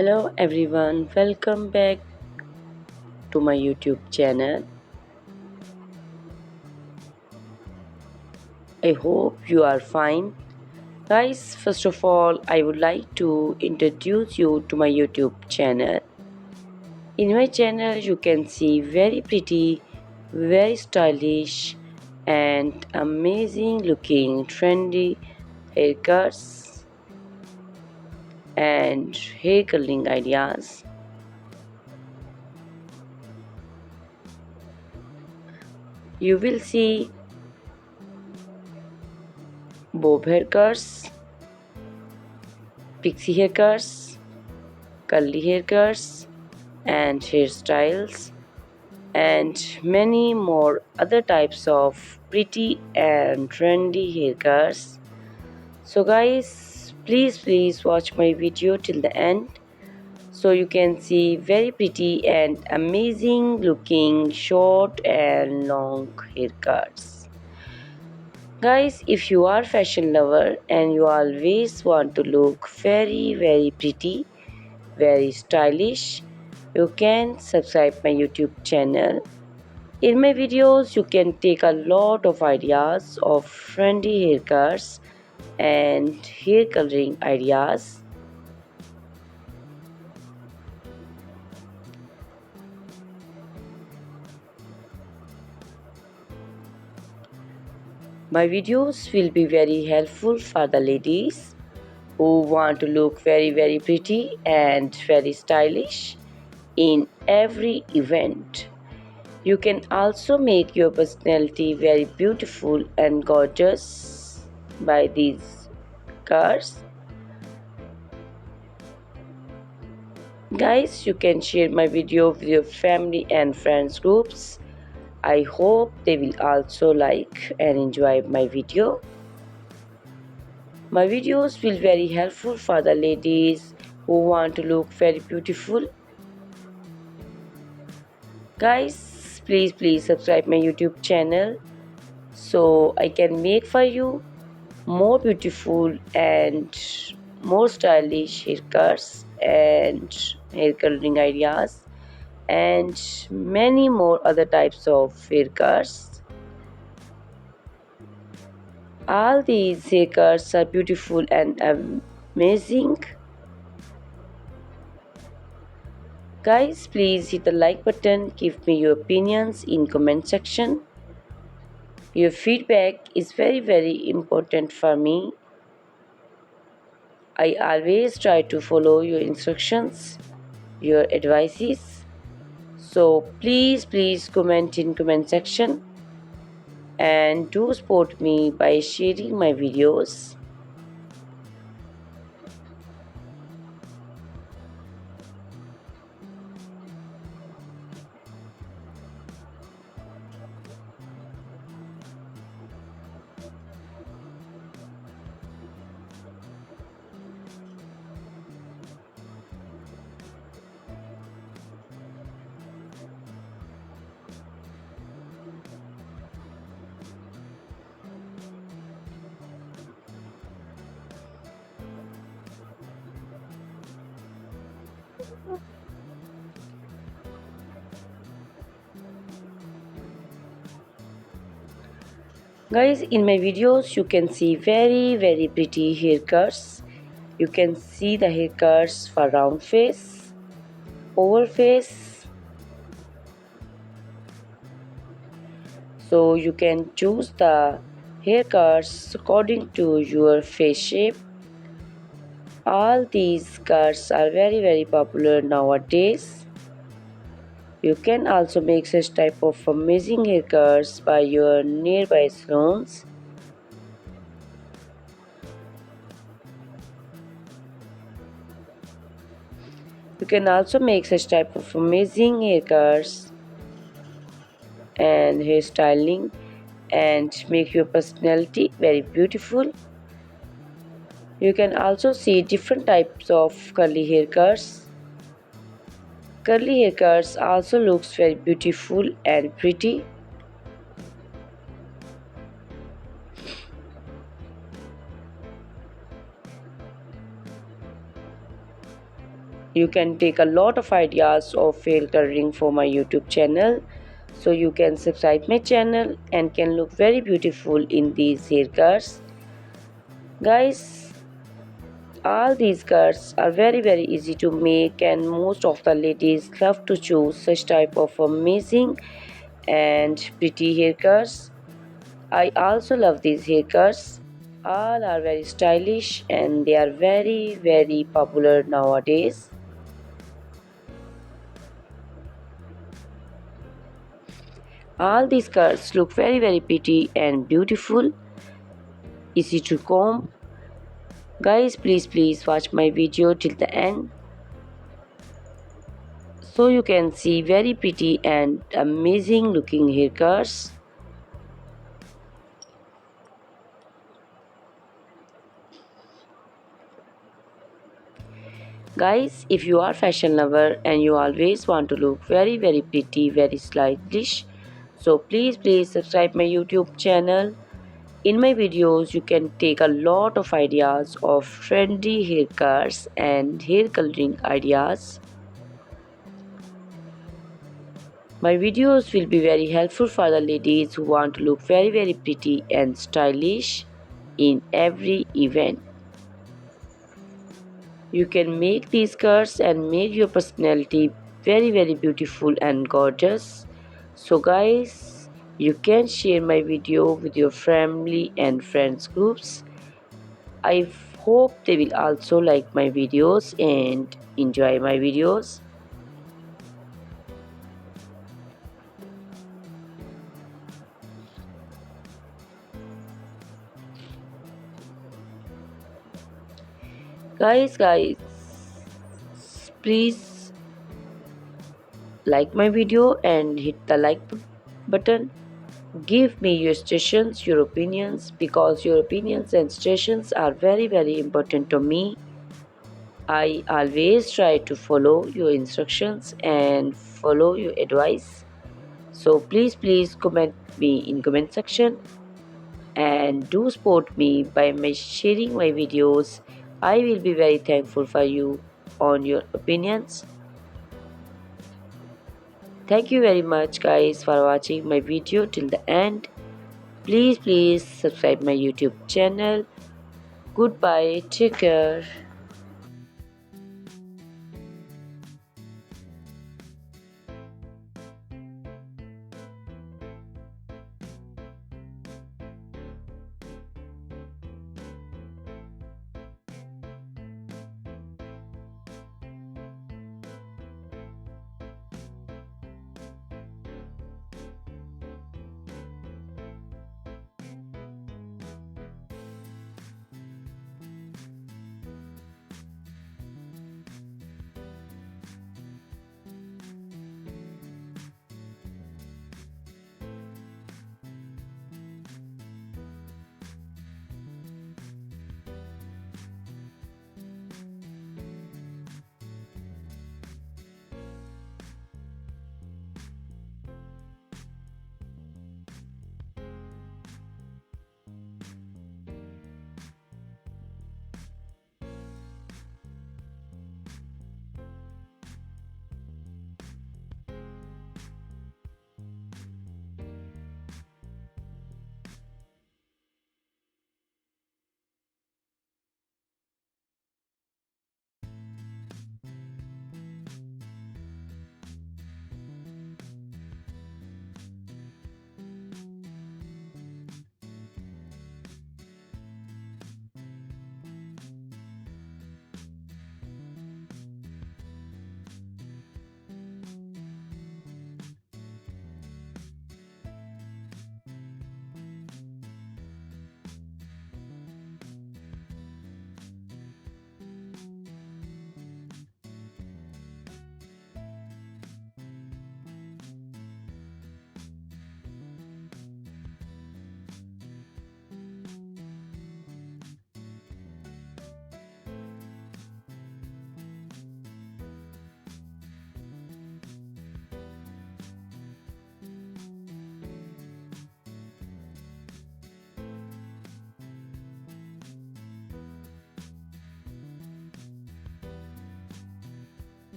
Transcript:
Hello everyone, welcome back to my YouTube channel. I hope you are fine. Guys, first of all, I would like to introduce you to my YouTube channel. In my channel, you can see very pretty, very stylish, and amazing looking trendy haircuts and hair curling ideas. You will see bob haircuts, pixie haircuts, curly haircuts, and hairstyles, and many more other types of pretty and trendy haircuts. So, guys, please watch my video till the end so you can see very pretty and amazing looking short and long haircuts. Guys, if you are fashion lover and you always want to look very pretty, very stylish, you can subscribe my YouTube channel. In my videos you can take a lot of ideas of trendy haircuts and hair coloring ideas. My videos will be very helpful for the ladies who want to look very pretty and very stylish in every event. You can also make your personality very beautiful and gorgeous by these cars. Guys, you can share my video with your family and friends groups. I hope they will also like and enjoy my video. My videos will very helpful for the ladies who want to look very beautiful. Guys, please subscribe my YouTube channel so I can make for you more beautiful and more stylish haircuts and hair coloring ideas and many more other types of haircuts. All these haircuts are beautiful and amazing. Guys, please hit the like button, give me your opinions in comment section. Your feedback is very important for me. I always try to follow your instructions, your advices. So please comment in comment section and do support me by sharing my videos. Guys, in my videos you can see very pretty haircuts. You can see the haircuts for round face, oval face. So you can choose the haircuts according to your face shape. All these cuts are very popular nowadays. You can also make such type of amazing haircuts by your nearby salons. You can also make such type of amazing haircuts and hairstyling and make your personality very beautiful. You can also see different types of curly haircuts. Curly haircuts also looks very beautiful and pretty. You can take a lot of ideas of hair coloring for my YouTube channel. So you can subscribe my channel and can look very beautiful in these haircuts. Guys, all these cuts are very easy to make, and most of the ladies love to choose such type of amazing and pretty haircuts. I also love these haircuts. All are very stylish and they are very popular nowadays. All these cuts look very pretty and beautiful, easy to comb. Guys, please watch my video till the end so you can see very pretty and amazing looking haircuts. Guys, if you are fashion lover and you always want to look very pretty, very stylish, so please subscribe my YouTube channel. In my videos, you can take a lot of ideas of trendy haircuts and hair coloring ideas. My videos will be very helpful for the ladies who want to look very pretty and stylish in every event. You can make these skirts and make your personality very beautiful and gorgeous. So guys, you can share my video with your family and friends groups. I hope they will also like my videos and enjoy my videos. Guys, please like my video and hit the like button. Give me your suggestions, your opinions, because your opinions and suggestions are very important to me. I always try to follow your instructions and follow your advice. So please comment me in comment section and do support me by sharing my videos. I will be very thankful for you on your opinions. Thank you very much guys for watching my video till the end. Please subscribe my YouTube channel. Goodbye, take care.